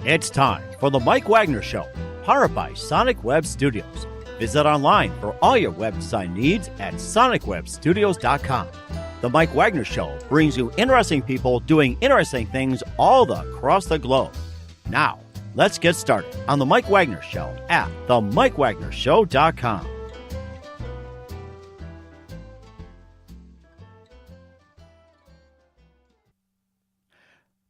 It's time for the Mike Wagner Show, powered by Sonic Web Studios. Visit online for all your website needs at sonicwebstudios.com. The Mike Wagner Show brings you interesting people doing interesting things all across the globe. Now, let's get started on the Mike Wagner Show at themikewagnershow.com.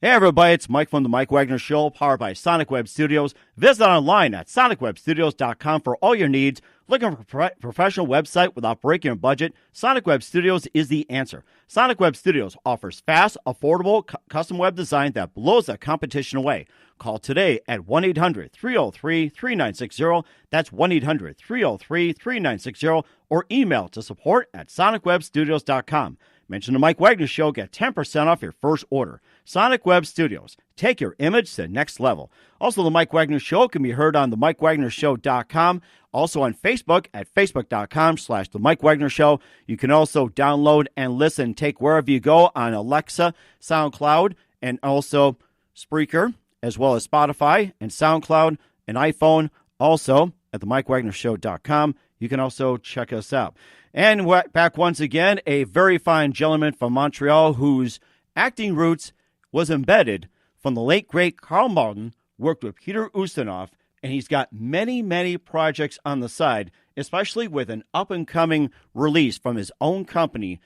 Hey everybody, it's Mike from the Mike Wagner Show, powered by Sonic Web Studios. Visit online at sonicwebstudios.com for all your needs. Looking for a professional website without breaking your budget? Sonic Web Studios is the answer. Sonic Web Studios offers fast, affordable, custom web design that blows the competition away. Call today at 1-800-303-3960. That's 1-800-303-3960. Or email to support@sonicwebstudios.com. Mention the Mike Wagner Show, get 10% off your first order. Sonic Web Studios. Take your image to the next level. Also, the Mike Wagner Show can be heard on themikewagnershow.com. Also on Facebook at facebook.com/The Mike Wagner Show. You can also download and listen, take wherever you go on Alexa, SoundCloud, and also Spreaker, as well as Spotify and SoundCloud and iPhone. Also at themikewagnershow.com. You can also check us out. And we're back once again, a very fine gentleman from Montreal whose acting roots was embedded from the late, great Carl Malden, worked with Peter Ustinov, and he's got many, many projects on the side, especially with an up-and-coming release from his own company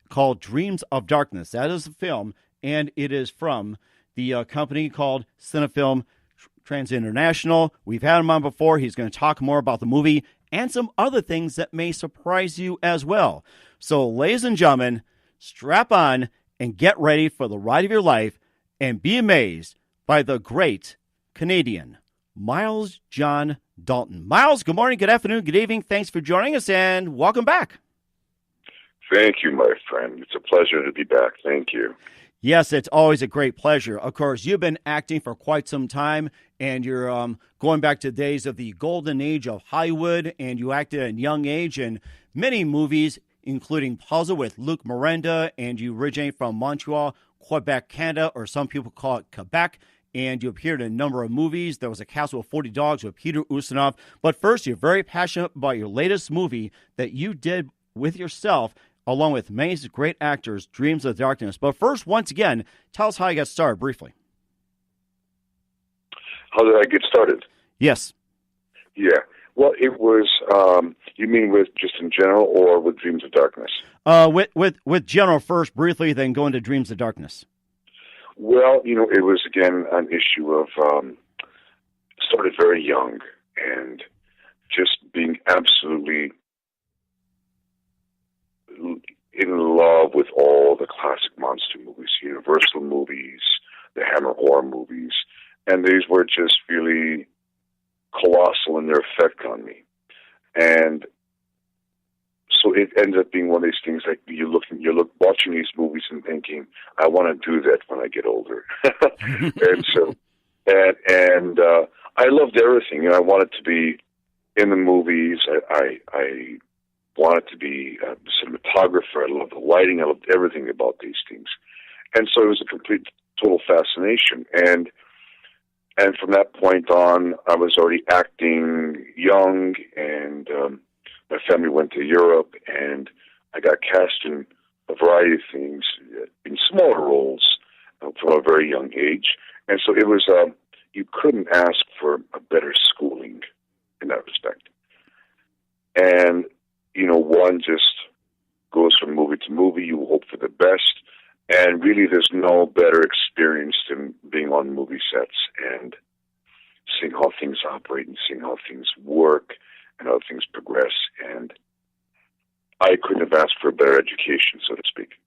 called Dreams of Darkness. That is a film, and it is from the company called Cinefilm Transinternational. We've had him on before. He's going to talk more about the movie and some other things that may surprise you as well. So, ladies and gentlemen, strap on and get ready for the ride of your life and be amazed by the great Canadian, Miles Jonn-Dalton. Miles, good morning, good afternoon, good evening. Thanks for joining us, and welcome back. Thank you, my friend. It's a pleasure to be back. Thank you. Yes, it's always a great pleasure. Of course, you've been acting for quite some time, and you're going back to the days of the golden age of Hollywood, and you acted at a young age in many movies, including Puzzle with Luc Miranda, and you originate from Montreal, Quebec, Canada, or some people call it Quebec, and you appeared in a number of movies. There was a Castle of 40 Dogs with Peter Ustinov. But first, you're very passionate about your latest movie that you did with yourself, along with many great actors, Dreams of Darkness. But first, once again, tell us how you got started, briefly. How did I get started? Yes. Yeah. Well, it was, you mean with just in general or with Dreams of Darkness? With general first, briefly, then go into Dreams of Darkness. Well, it was, again, an issue of, started very young and just being absolutely in love with all the classic monster movies, Universal movies, the Hammer horror movies, and these were just really colossal in their effect on me. And so it ended up being one of these things like you look watching these movies and thinking, I want to do that when I get older. and I loved everything, and I wanted to be in the movies. I wanted to be a cinematographer. I loved the lighting. I loved everything about these things. And so it was a complete, total fascination. And from that point on, I was already acting young, and my family went to Europe, and I got cast in a variety of things, in smaller roles from a very young age. And so it was, you couldn't ask for a better schooling in that respect. And one just goes from movie to movie. You hope for the best. And really, there's no better experience than being on movie sets and seeing how things operate and seeing how things work and how things progress. And I couldn't have asked for a better education, so to speak.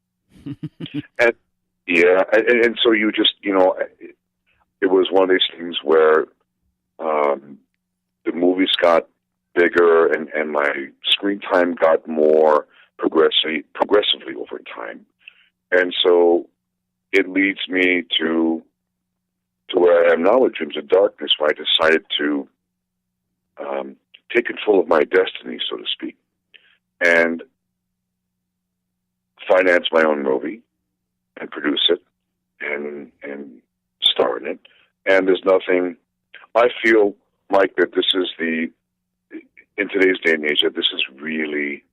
And so you just, it was one of these things where the movies got bigger, and my screen time got more progressively over time. And so it leads me to where I am now with Dreams of Darkness, where I decided to take control of my destiny, so to speak, and finance my own movie and produce it and star in it And there's nothing. I feel, Mike, that this is in today's day and age, that this is really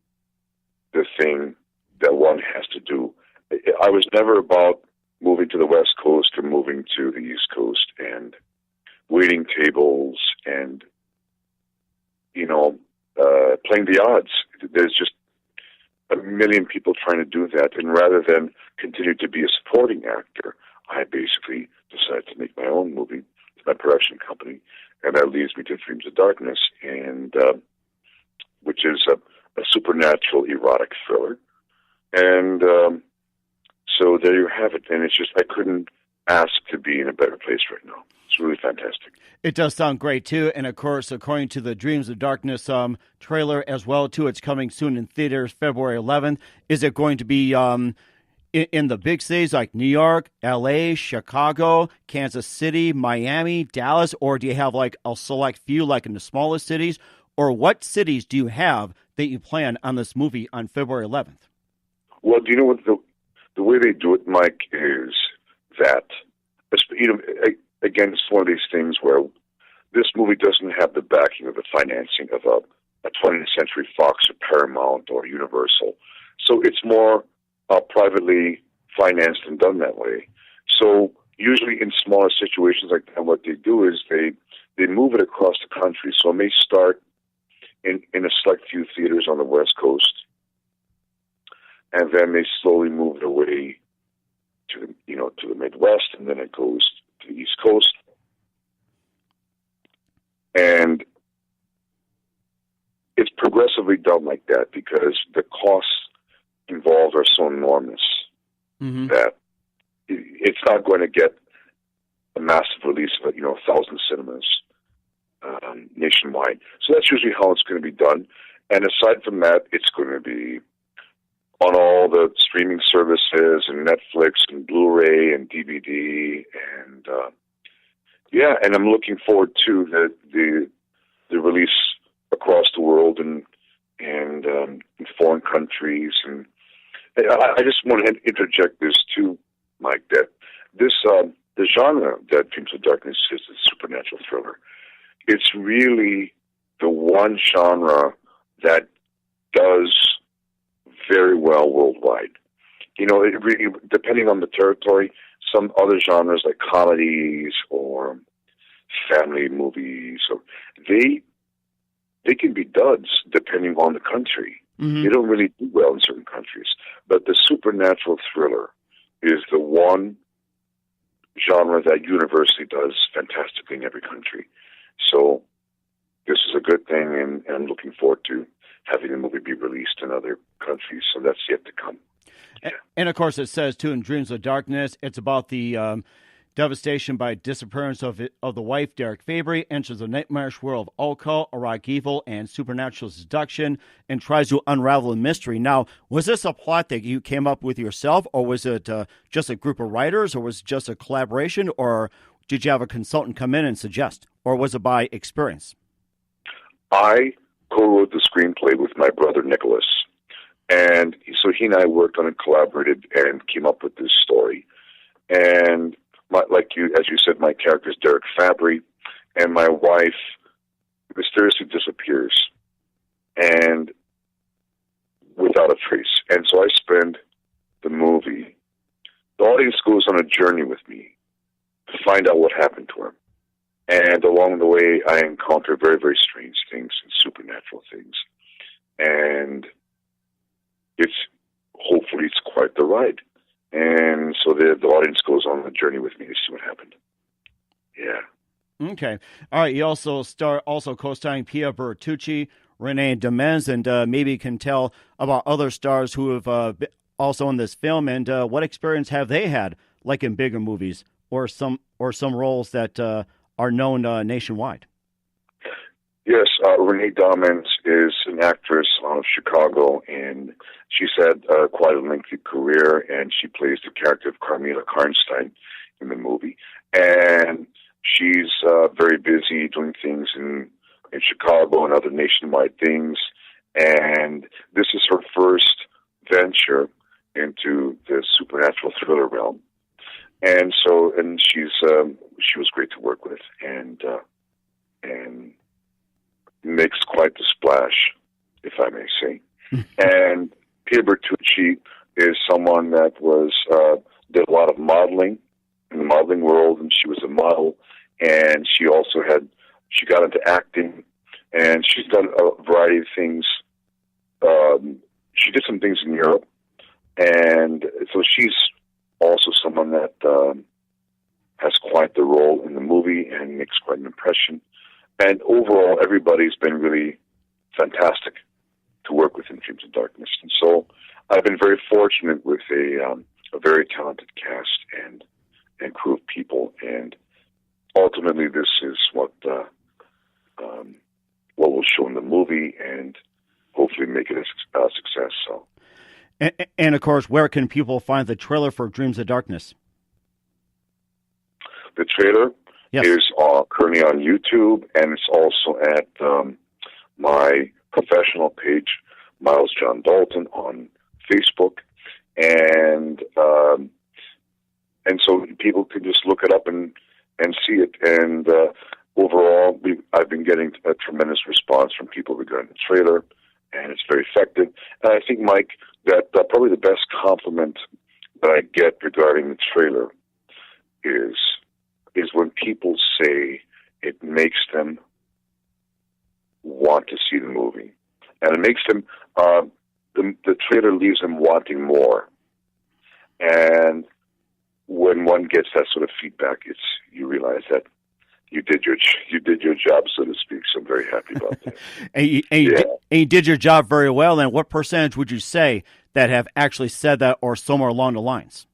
the thing that one has to do. I was never about moving to the West Coast or moving to the East Coast and waiting tables and, playing the odds. There's just a million people trying to do that. And rather than continue to be a supporting actor, I basically decided to make my own movie, my production company, and that leads me to Dreams of Darkness, and which is a supernatural erotic thriller. And so there you have it. And it's just, I couldn't ask to be in a better place right now. It's really fantastic. It does sound great, too. And, of course, according to the Dreams of Darkness trailer as well, too, it's coming soon in theaters February 11th. Is it going to be in the big cities like New York, L.A., Chicago, Kansas City, Miami, Dallas, or do you have like a select few like in the smallest cities? Or what cities do you have that you plan on this movie on February 11th? Well, do you know what the way they do it, Mike, is that, again, it's one of these things where this movie doesn't have the backing of the financing of a 20th Century Fox or Paramount or Universal. So it's more privately financed and done that way. So usually in smaller situations like that, what they do is they move it across the country. So it may start in a select few theaters on the West Coast, and then they slowly move it away to the Midwest, and then it goes to the East Coast. And it's progressively done like that because the costs involved are so enormous that it's not going to get a massive release of 1,000 cinemas nationwide. So that's usually how it's going to be done. And aside from that, it's going to be on all the streaming services and Netflix and Blu-ray and DVD and and I'm looking forward to the release across the world and in foreign countries. And I just want to interject this too, Mike, that this the genre that Dreams of Darkness is, the supernatural thriller. It's really the one genre that does very well worldwide. It really, depending on the territory, some other genres like comedies or family movies, they can be duds depending on the country. They don't really do well in certain countries. But the supernatural thriller is the one genre that universally does fantastically in every country. So this is a good thing, and I'm looking forward to having the movie be released in other countries. So that's yet to come. Yeah. And of course, it says, too, in Dreams of Darkness, it's about the devastation by disappearance of the wife. Derek Fabry enters the nightmarish world of occult, erotic evil, and supernatural seduction and tries to unravel a mystery. Now, was this a plot that you came up with yourself, or was it just a group of writers, or was it just a collaboration, or did you have a consultant come in and suggest, or was it by experience? I co-wrote the screenplay with my brother Nicholas, and so he and I worked on it, collaborated, and came up with this story. And as you said, my character is Derek Fabry, and my wife mysteriously disappears, and without a trace. And so I spend the movie. The audience goes on a journey with me to find out what happened to her. And along the way, I encounter very, very strange things and supernatural things. And hopefully it's quite the ride. And so the audience goes on the journey with me to see what happened. Yeah. Okay. All right. You also co-starring Pia Bertucci, Renee Demens, and maybe you can tell about other stars who have been also in this film, and what experience have they had, like in bigger movies or some roles that are known nationwide? Yes, Renee Demens is an actress out of Chicago, and she's had quite a lengthy career, and she plays the character of Carmela Karnstein in the movie. And she's very busy doing things in Chicago and other nationwide things. And this is her first venture into the supernatural thriller realm. And she's she was great to work with, and makes quite the splash, if I may say. And Peter Bertucci is someone that did a lot of modeling in the modeling world, and she was a model, and she got into acting, and she's done a variety of things. She did some things in Europe, and so she's also someone that has quite the role in the movie and makes quite an impression. And overall, everybody's been really fantastic to work with in Dreams of Darkness. And so I've been very fortunate with a very talented cast and crew of people. And ultimately, this is what we'll show in the movie, and hopefully make it a success. So. And of course, where can people find the trailer for Dreams of Darkness? The trailer is currently on YouTube, and it's also at my professional page, Miles Jonn-Dalton, on Facebook, and so people can just look it up and see it. And overall, I've been getting a tremendous response from people regarding the trailer, and it's very effective. And I think, Mike, that probably the best compliment that I get regarding the trailer is when people say it makes them want to see the movie, and it makes them the trailer leaves them wanting more. And when one gets that sort of feedback, you realize that you did your job, so to speak. So I'm very happy about that. and you did your job very well. And what percentage would you say that have actually said that, or somewhere along the lines?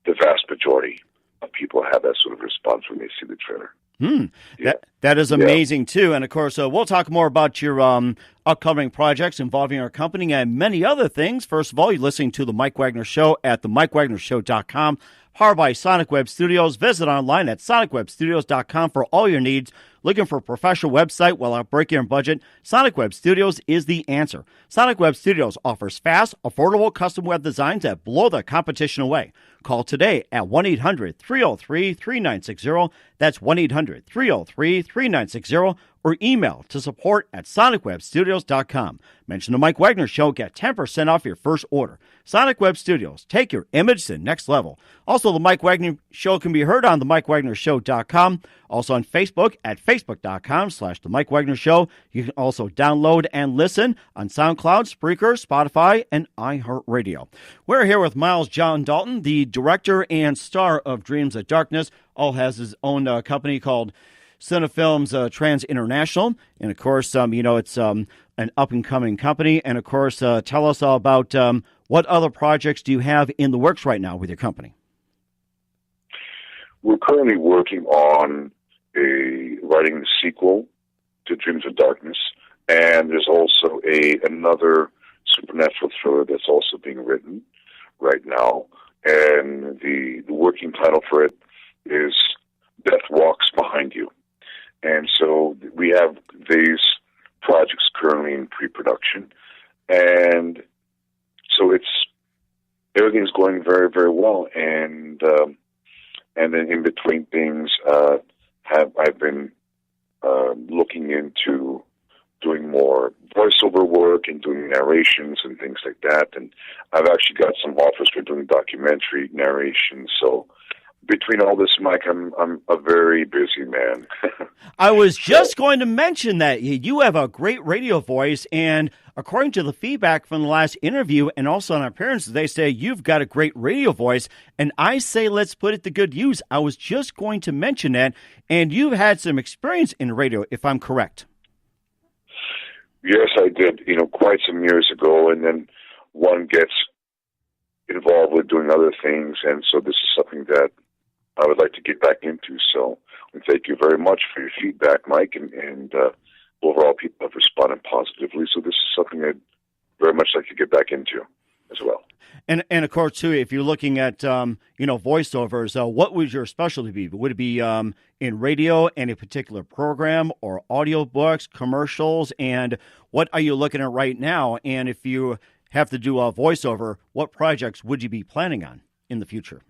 The vast majority of people have that sort of response when they see the trailer. That is amazing, too. And, of course, we'll talk more about your upcoming projects involving our company and many other things. First of all, you're listening to The Mike Wagner Show at themikewagnershow.com. Powered by Sonic Web Studios. Visit online at sonicwebstudios.com for all your needs. Looking for a professional website without breaking your budget? Sonic Web Studios is the answer. Sonic Web Studios offers fast, affordable custom web designs that blow the competition away. Call today at 1-800-303-3960. That's 1-800-303-3960. Or email to support@sonicwebstudios.com. Mention the Mike Wagner Show. Get 10% off your first order. Sonic Web Studios. Take your image to the next level. Also, the Mike Wagner Show can be heard on themikewagnershow.com. Also on Facebook at facebook.com/The Mike Wagner Show. You can also download and listen on SoundCloud, Spreaker, Spotify, and iHeartRadio. We're here with Miles Jonn-Dalton, the director and star of Dreams of Darkness. All has his own company called Cinefilm Transinternational. And, of course, it's an up-and-coming company. And, of course, tell us all about what other projects do you have in the works right now with your company? We're currently working on writing the sequel to Dreams of Darkness, and there's also another supernatural thriller that's also being written right now, and the working title for it is Death Walks Behind You. And so we have these projects currently in pre-production, and so everything's going very, very well, and then in between things, I've been looking into doing more voiceover work and doing narrations and things like that. And I've actually got some offers for doing documentary narration. So between all this, Mike, I'm a very busy man. I was just going to mention that you have a great radio voice, and according to the feedback from the last interview and also on appearances, they say you've got a great radio voice, and I say let's put it to good use. I was just going to mention that, and you've had some experience in radio, if I'm correct. Yes, I did, quite some years ago, and then one gets involved with doing other things, and so this is something that I would like to get back into. So thank you very much for your feedback, Mike, and overall people have responded positively. So this is something I'd very much like to get back into as well. And of course, too, if you're looking at, voiceovers, what would your specialty be? Would it be in radio, any particular program, or audiobooks, commercials? And what are you looking at right now? And if you have to do a voiceover, what projects would you be planning on in the future?